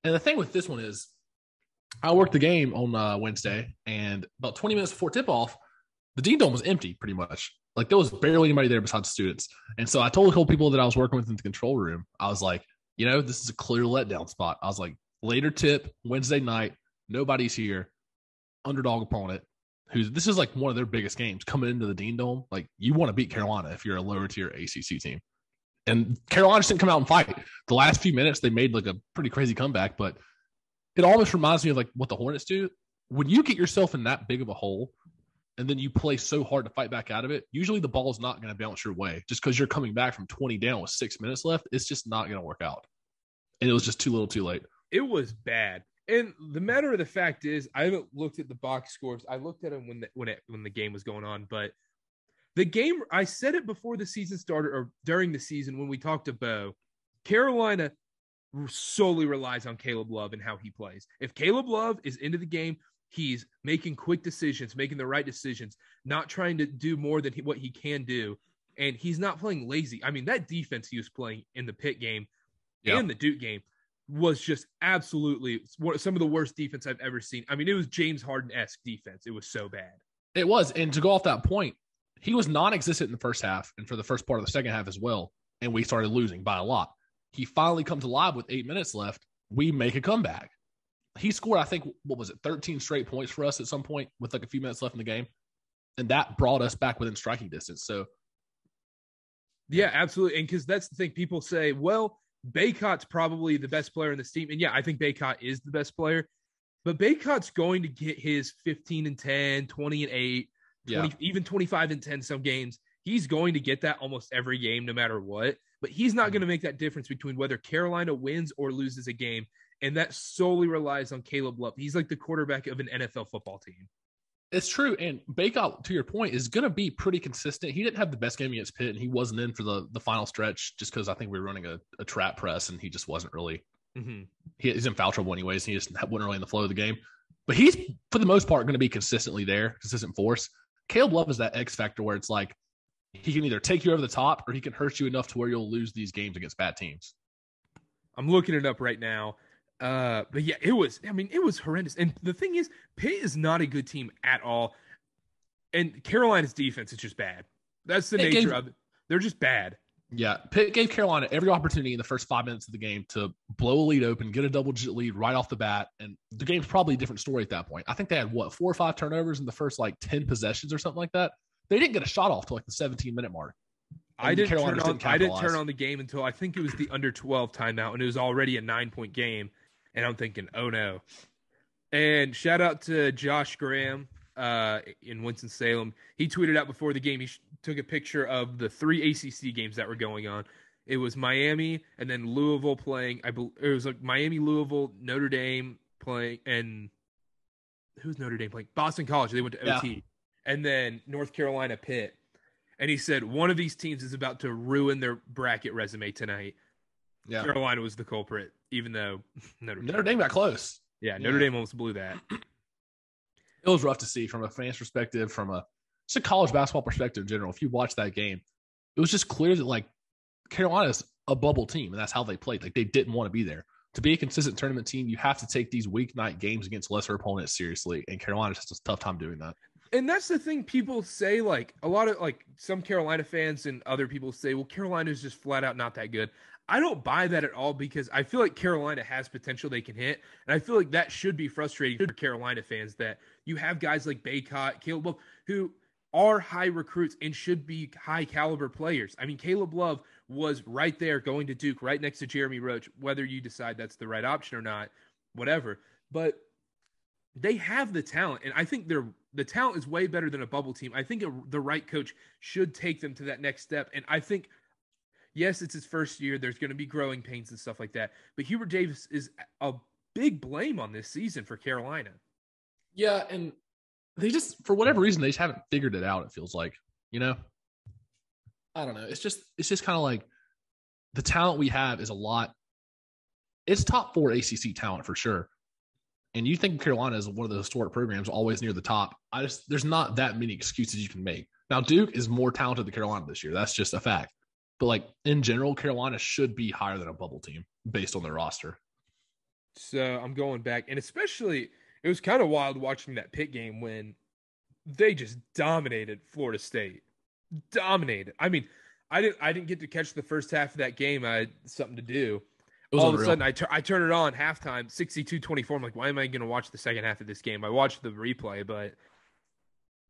And the thing with this one is, I worked the game on Wednesday, and about 20 minutes before tip-off, the Dean Dome was empty pretty much. Like, there was barely anybody there besides students. And so I told a couple people that I was working with in the control room, I was like, this is a clear letdown spot. I was like, later tip, Wednesday night, nobody's here, underdog opponent, this is like one of their biggest games coming into the Dean Dome. Like, you want to beat Carolina if you're a lower tier ACC team. And Carolina just didn't come out and fight. The last few minutes, they made like a pretty crazy comeback, but it almost reminds me of like what the Hornets do. When you get yourself in that big of a hole and then you play so hard to fight back out of it, usually the ball's not going to bounce your way. Just because you're coming back from 20 down with 6 minutes left, it's just not going to work out. And it was just too little too late. It was bad. And the matter of the fact is, I haven't looked at the box scores. I looked at them when the game was going on, but the game, I said it before the season started or during the season when we talked to Bo, Carolina solely relies on Caleb Love and how he plays. If Caleb Love is into the game, he's making quick decisions, making the right decisions, not trying to do more than what he can do. And he's not playing lazy. I mean, that defense he was playing in the Pitt game and the Duke game was just absolutely some of the worst defense I've ever seen. I mean, it was James Harden-esque defense. It was so bad. It was. And to go off that point, he was non-existent in the first half and for the first part of the second half as well. And we started losing by a lot. He finally comes alive with 8 minutes left. We make a comeback. He scored, I think, 13 straight points for us at some point with like a few minutes left in the game. And that brought us back within striking distance. So, yeah, absolutely. And because that's the thing, people say, well, Baycott's probably the best player in this team. And yeah, I think Baycott is the best player. But Baycott's going to get his 15 and 10, 20 and 8, 20, even 25 and 10 some games. He's going to get that almost every game, no matter what. But he's not going to make that difference between whether Carolina wins or loses a game. And that solely relies on Caleb Love. He's like the quarterback of an NFL football team. It's true. And Baycott, to your point, is going to be pretty consistent. He didn't have the best game against Pitt, and he wasn't in for the final stretch just because I think we were running a trap press, and he just wasn't really he's in foul trouble anyways. And he just wasn't really in the flow of the game. But he's, for the most part, going to be consistently there, consistent force. Caleb Love is that X factor where it's like he can either take you over the top or he can hurt you enough to where you'll lose these games against bad teams. I'm looking it up right now. But yeah, it was horrendous. And the thing is, Pitt is not a good team at all. And Carolina's defense is just bad. That's the nature of it. They're just bad. Yeah. Pitt gave Carolina every opportunity in the first 5 minutes of the game to blow a lead open, get a double-digit lead right off the bat. And the game's probably a different story at that point. I think they had, 4 or 5 turnovers in the first, 10 possessions or something like that. They didn't get a shot off till the 17-minute mark. I didn't turn on the game until I think it was the under 12 timeout, and it was already a 9-point game. And I'm thinking, oh no. And shout out to Josh Graham in Winston-Salem. He tweeted out before the game, he took a picture of the 3 ACC games that were going on. It was Miami and then Louisville playing. It was like Miami, Louisville, Notre Dame playing, and who's Notre Dame playing? Boston College. They went to OT. And then North Carolina, Pitt. And he said one of these teams is about to ruin their bracket resume tonight. Yeah. Carolina was the culprit, even though Notre Dame got close. Yeah, Notre Dame almost blew that. It was rough to see from a fan's perspective, from just a college basketball perspective in general. If you watch that game, it was just clear that Carolina's a bubble team, and that's how they played. They didn't want to be there. To be a consistent tournament team, you have to take these weeknight games against lesser opponents seriously, and Carolina just has a tough time doing that. And that's the thing people say, a lot of some Carolina fans and other people say, well, Carolina's just flat out not that good. I don't buy that at all because I feel like Carolina has potential they can hit. And I feel like that should be frustrating for Carolina fans that you have guys like Baycott, Caleb Love, who are high recruits and should be high caliber players. I mean, Caleb Love was right there going to Duke, right next to Jeremy Roach, whether you decide that's the right option or not, whatever. But they have the talent, and I think the talent is way better than a bubble team. I think the right coach should take them to that next step. And I think, yes, it's his first year. There's going to be growing pains and stuff like that. But Hubert Davis is a big blame on this season for Carolina. Yeah, and they just, for whatever reason, they just haven't figured it out, it feels like. I don't know. It's just kind of like the talent we have is a lot. It's top 4 ACC talent for sure. And you think Carolina is one of the historic programs always near the top. There's not that many excuses you can make. Now, Duke is more talented than Carolina this year. That's just a fact. But in general, Carolina should be higher than a bubble team based on their roster. So I'm going back, and especially it was kind of wild watching that Pitt game when they just dominated Florida State. Dominated. I mean, I didn't get to catch the first half of that game. I had something to do. It was All of a unreal. sudden, I turn it on halftime, 62-24. I'm like, why am I going to watch the second half of this game? I watched the replay, but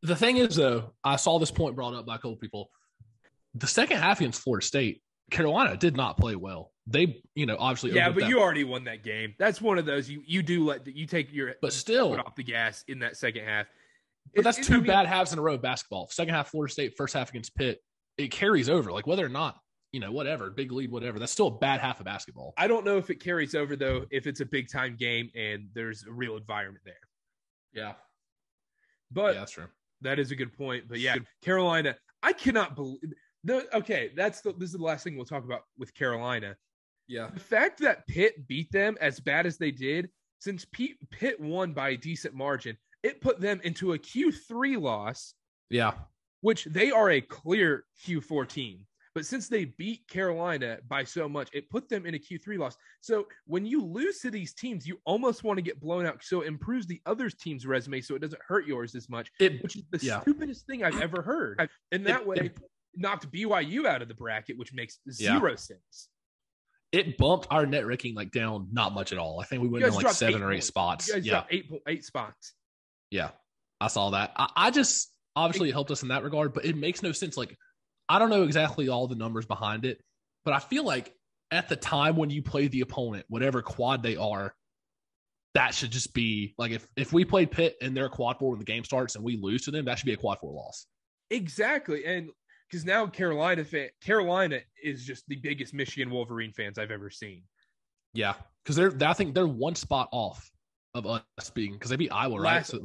The thing is, though, I saw this point brought up by a couple people. The second half against Florida State, Carolina did not play well. They, obviously, yeah, opened but up you already won that game. That's one of those you do you take your but still, foot off the gas in that second half. but that's two bad halves in a row of basketball. Second half Florida State, first half against Pitt. It carries over, like whether or not, whatever, big lead, whatever. That's still a bad half of basketball. I don't know if it carries over though if it's a big time game and there's a real environment there. Yeah, But yeah, that's true. that is a good point. But yeah, Carolina, I cannot believe. Okay, this is the last thing we'll talk about with Carolina. Yeah, The fact that Pitt beat them as bad as they did, since Pitt won by a decent margin, it put them into a Q3 loss, yeah. which they are a clear Q4 team. But since they beat Carolina by so much, it put them in a Q3 loss. So when you lose to these teams, you almost want to get blown out. So it improves the other team's resume so it doesn't hurt yours as much, which is the stupidest thing I've ever heard. And that way, knocked BYU out of the bracket, which makes zero sense. It bumped our net ranking like down not much at all. I think we went in like 7 or 8 spots. You guys dropped 8 spots. Yeah, I saw that. I just obviously it helped us in that regard, but it makes no sense. Like, I don't know exactly all the numbers behind it, but I feel like at the time when you play the opponent, whatever quad they are, that should just be like if we played Pitt and they're quad 4 when the game starts and we lose to them, that should be a quad 4 loss. Exactly. And because now Carolina is just the biggest Michigan Wolverine fans I've ever seen. Yeah, because I think they're one spot off of us being because they beat Iowa, right? So